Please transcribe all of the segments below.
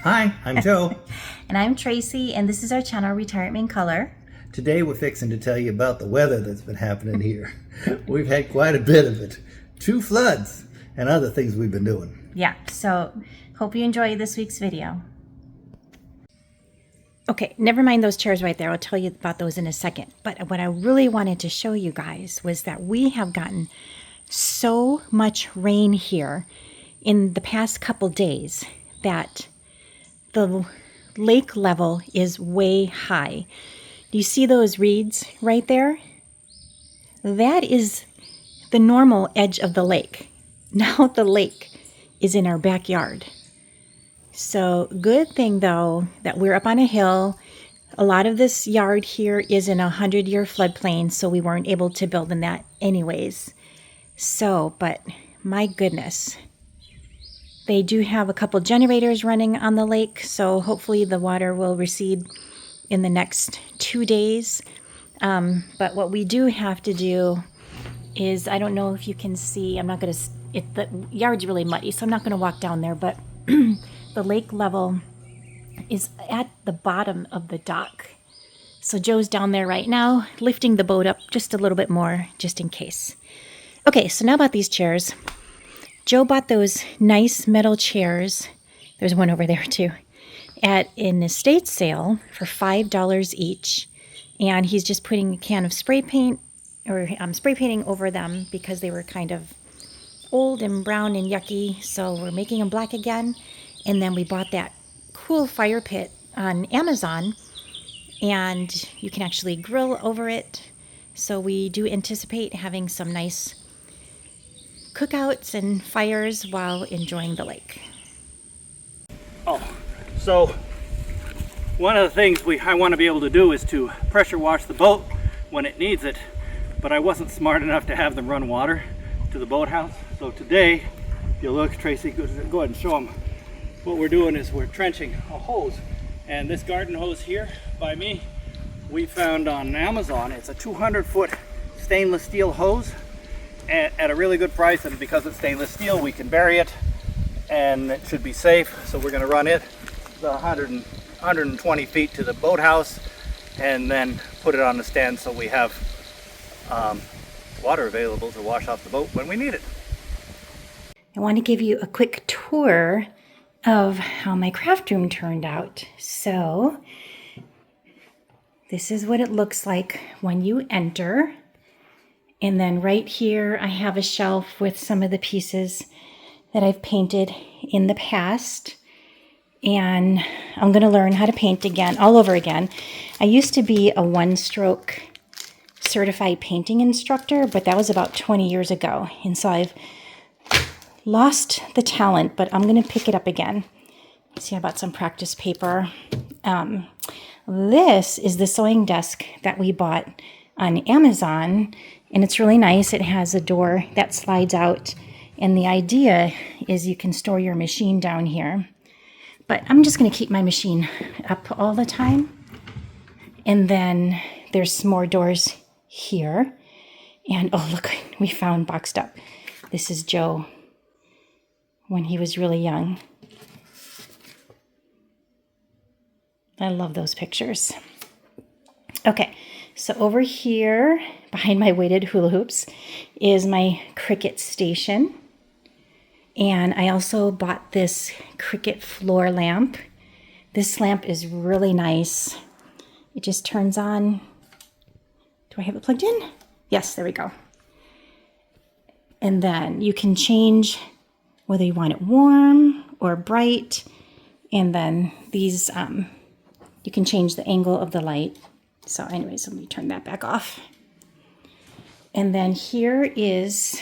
Hi, I'm Joe. And I'm Tracy, and this is our channel, Retirement Color. Today we're fixing to tell you about the weather that's been happening here. We've had quite a bit of it. 2 floods and other things we've been doing. Yeah, so hope you enjoy this week's video. Okay, never mind those chairs right there. I'll tell you about those in a second. But what I really wanted to show you guys was that we have gotten so much rain here in the past couple days that the lake level is way high. Do you see those reeds right there? That is the normal edge of the lake. Now the lake is in our backyard. So good thing though that we're up on a hill. A lot of this yard here is in a 100-year floodplain, so we weren't able to build in that anyways. So, but my goodness. They do have a couple generators running on the lake, so hopefully the water will recede in the next 2 days. But what we do have to do is, I don't know if you can see, I'm not going to, the yard's really muddy, so I'm not going to walk down there, but the lake level is at the bottom of the dock. So Joe's down there right now, lifting the boat up just a little bit more, just in case. Okay, so now about these chairs. Joe bought those nice metal chairs, there's one over there too, at an estate sale for $5 each. And he's just putting a can of spray paint, or spray painting over them because they were kind of old and brown and yucky. So we're making them black again. And then we bought that cool fire pit on Amazon, and you can actually grill over it. So we do anticipate having some nice cookouts and fires while enjoying the lake. Oh, so one of the things I want to be able to do is to pressure wash the boat when it needs it, but I wasn't smart enough to have them run water to the boathouse. So today, if you look, Tracy, go ahead and show them. What we're doing is we're trenching a hose, and this garden hose here by me, we found on Amazon. It's a 200-foot stainless steel hose at a really good price, and because it's stainless steel we can bury it and it should be safe. So we're going to run it the 120 feet to the boathouse and then put it on the stand so we have water available to wash off the boat when we need it. I want to give you a quick tour of how my craft room turned out. So this is what it looks like when you enter. And then right here, I have a shelf with some of the pieces that I've painted in the past. And I'm going to learn how to paint again, all over again. I used to be a one-stroke certified painting instructor, but that was about 20 years ago. And so I've lost the talent, but I'm going to pick it up again. See, I bought some practice paper. This is the sewing desk that we bought on Amazon. And it's really nice. It has a door that slides out. And the idea is you can store your machine down here. But I'm just going to keep my machine up all the time. And then there's some more doors here. And oh, look, we found boxed up. This is Joe when he was really young. I love those pictures. Okay. So over here, behind my weighted hula hoops, is my Cricut station. And I also bought this Cricut floor lamp. This lamp is really nice. It just turns on. Do I have it plugged in? Yes, there we go. And then you can change whether you want it warm or bright. And then these, you can change the angle of the light. So anyways, let me turn that back off. And then here is,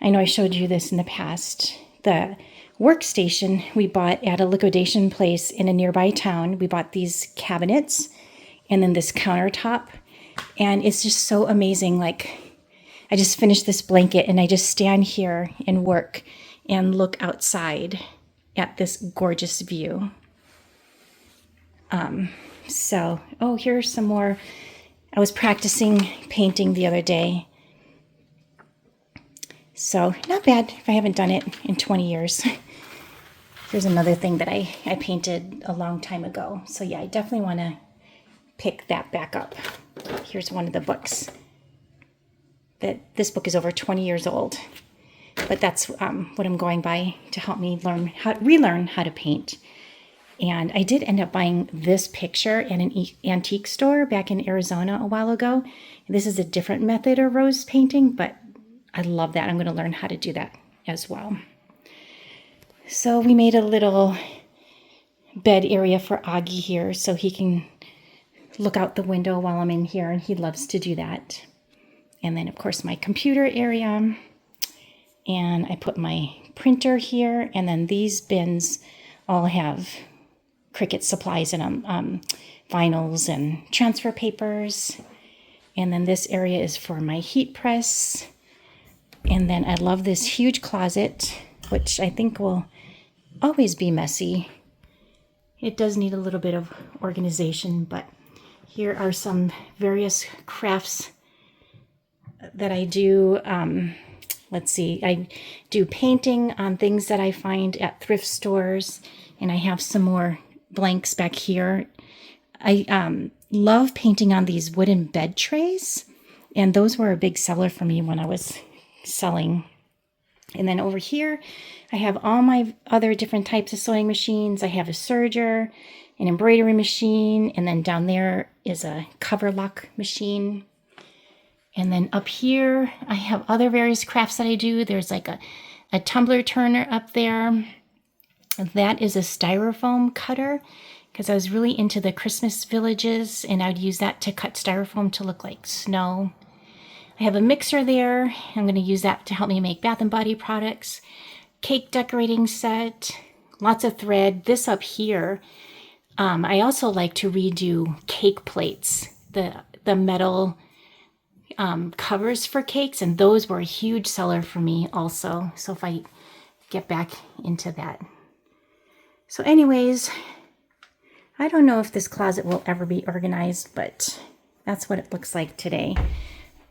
I know I showed you this in the past, the workstation we bought at a liquidation place in a nearby town. We bought these cabinets and then this countertop. And it's just so amazing. Like, I just finished this blanket and I just stand here and work and look outside at this gorgeous view. So, oh, here's some more. I was practicing painting the other day. So, not bad if I haven't done it in 20 years. Here's another thing that I painted a long time ago. So yeah, I definitely want to pick that back up. Here's one of the books. This book is over 20 years old, but that's what I'm going by to help me relearn how to paint. And I did end up buying this picture at an antique store back in Arizona a while ago. This is a different method of rose painting, but I love that. I'm going to learn how to do that as well. So we made a little bed area for Augie here so he can look out the window while I'm in here, and he loves to do that. And then, of course, my computer area. And I put my printer here, and then these bins all have Cricut supplies in them, vinyls and transfer papers. And then this area is for my heat press. And then I love this huge closet, which I think will always be messy. It does need a little bit of organization, but here are some various crafts that I do. Let's see, I do painting on things that I find at thrift stores, and I have some more blanks back here. I love painting on these wooden bed trays, and those were a big seller for me when I was selling. And then over here, I have all my other different types of sewing machines. I have a serger, an embroidery machine, and then down there is a cover lock machine. And then up here, I have other various crafts that I do. There's like a tumbler turner up there. That is a styrofoam cutter, because I was really into the Christmas villages, and I would use that to cut styrofoam to look like snow. I have a mixer there. I'm going to use that to help me make Bath & Body products. Cake decorating set, lots of thread. This up here, I also like to redo cake plates, the metal covers for cakes, and those were a huge seller for me also. So if I get back into that. So anyways, I don't know if this closet will ever be organized, but that's what it looks like today.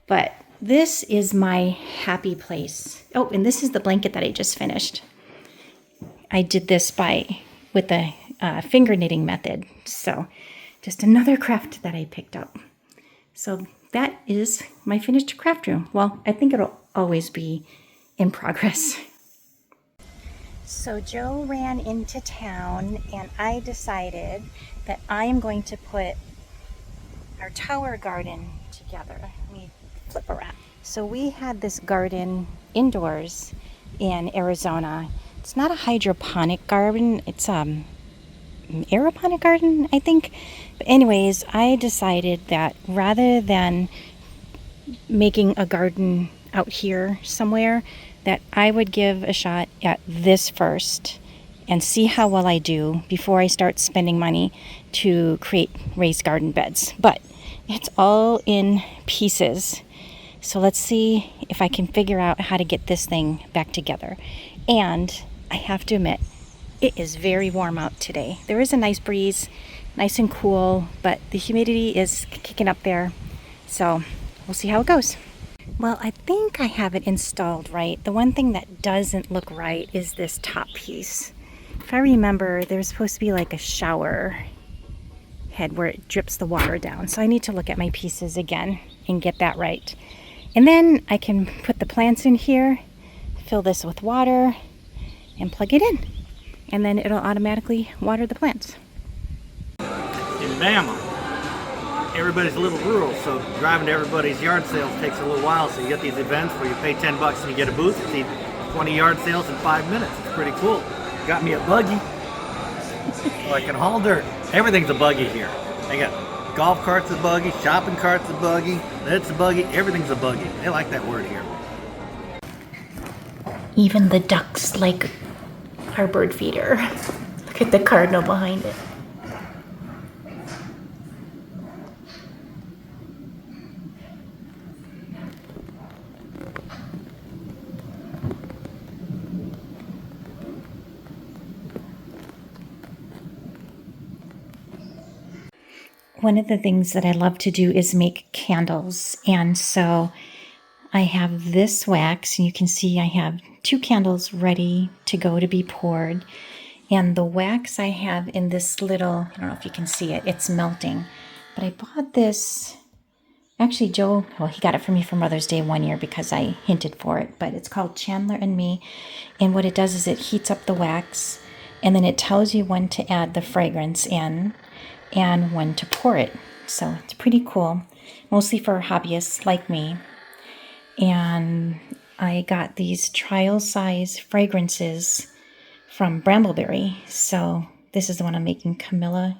But this is my happy place. Oh, and this is the blanket that I just finished. I did this with the finger knitting method. So just another craft that I picked up. So that is my finished craft room. Well, I think it'll always be in progress. So Joe ran into town, and I decided that I am going to put our tower garden together. Let me flip around. So we had this garden indoors in Arizona. It's not a hydroponic garden. It's aeroponic garden, I think. But anyways, I decided that rather than making a garden out here somewhere, that I would give a shot at this first and see how well I do before I start spending money to create raised garden beds. But it's all in pieces. So let's see if I can figure out how to get this thing back together. And I have to admit, it is very warm out today. There is a nice breeze, nice and cool, but the humidity is kicking up there. So we'll see how it goes. Well, I think I have it installed right. The one thing that doesn't look right is this top piece. If I remember, there's supposed to be like a shower head where it drips the water down. So I need to look at my pieces again and get that right. And then I can put the plants in here, fill this with water, and plug it in. And then it'll automatically water the plants. In Bama, everybody's a little rural, so driving to everybody's yard sales takes a little while. So you get these events where you pay $10 and you get a booth. You see 20 yard sales in 5 minutes. It's pretty cool. Got me a buggy, so I can haul dirt. Everything's a buggy here. They got golf carts a buggy, shopping carts a buggy, that's a buggy, everything's a buggy. They like that word here. Even the ducks like our bird feeder. Look at the cardinal behind it. One of the things that I love to do is make candles. And so I have this wax, and you can see I have 2 candles ready to go to be poured. And the wax I have in this little, I don't know if you can see it, it's melting. But I bought this, actually Joe, well, he got it for me for Mother's Day 1 year because I hinted for it, but it's called Chandler and Me. And what it does is it heats up the wax, and then it tells you when to add the fragrance in and when to pour it. So it's pretty cool, mostly for hobbyists like me. And I got these trial size fragrances from Brambleberry. So this is the one I'm making, I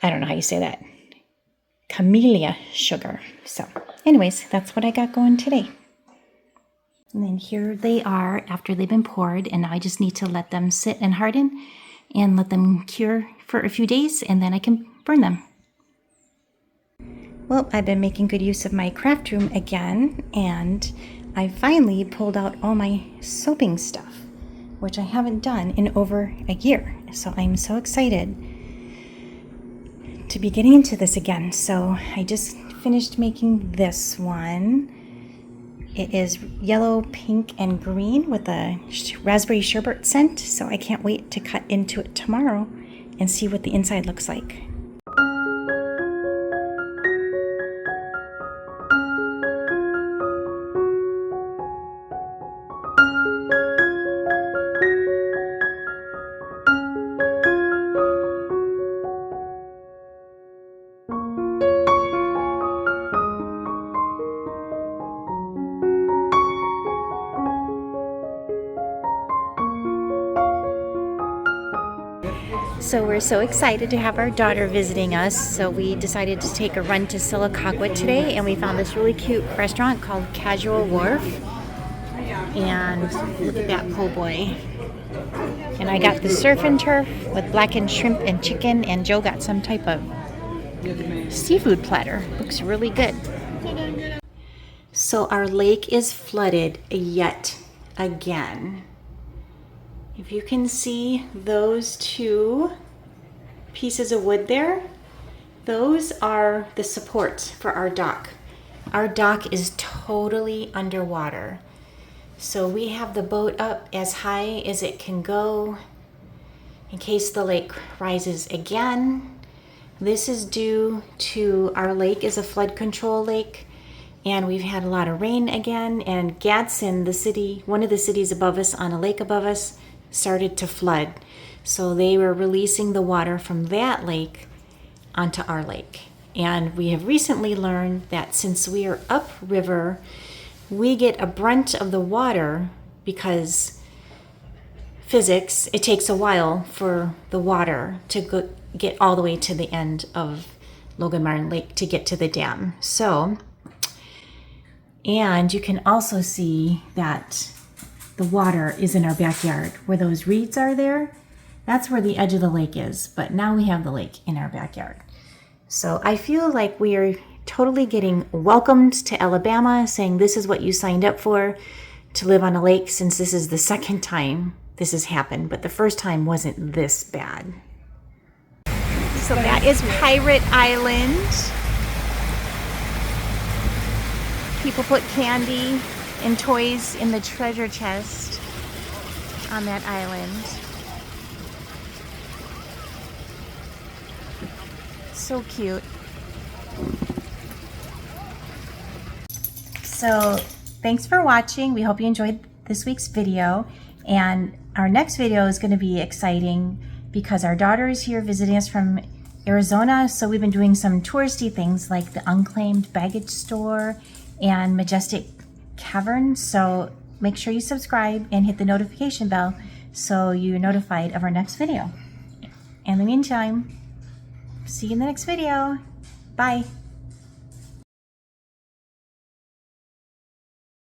don't know how you say that. Camellia sugar. So anyways, that's what I got going today. And then here they are after they've been poured, and now I just need to let them sit and harden and let them cure for a few days, and then I can burn them. Well, I've been making good use of my craft room again, and I finally pulled out all my soaping stuff, which I haven't done in over a year. So I'm so excited to be getting into this again. So I just finished making this one. It is yellow, pink, and green with a raspberry sherbet scent. So I can't wait to cut into it tomorrow and see what the inside looks like. So we're so excited to have our daughter visiting us. So we decided to take a run to Sylacauga today, and we found this really cute restaurant called Casual Wharf. And look at that po' boy. And I got the surf and turf with blackened shrimp and chicken, and Joe got some type of seafood platter. Looks really good. So our lake is flooded yet again. If you can see those two pieces of wood there, those are the supports for our dock. Our dock is totally underwater. So we have the boat up as high as it can go in case the lake rises again. This is due to our lake is a flood control lake, and we've had a lot of rain again, and Gadsden, the city, one of the cities above us on a lake above us, started to flood. So they were releasing the water from that lake onto our lake. And we have recently learned that since we are upriver, we get a brunt of the water because physics, it takes a while for the water to get all the way to the end of Logan Martin Lake to get to the dam. So, and you can also see that the water is in our backyard. Where those reeds are there, that's where the edge of the lake is. But now we have the lake in our backyard. So I feel like we are totally getting welcomed to Alabama, saying this is what you signed up for, to live on a lake, since this is the second time this has happened. But the first time wasn't this bad. So that is Pirate Island. People put candy and toys in the treasure chest on that island. So cute. So thanks for watching. We hope you enjoyed this week's video, and our next video is going to be exciting because our daughter is here visiting us from Arizona. So we've been doing some touristy things like the Unclaimed Baggage Store and Majestic Cavern. So make sure you subscribe and hit the notification bell so you're notified of our next video. In the meantime, see you in the next video. Bye.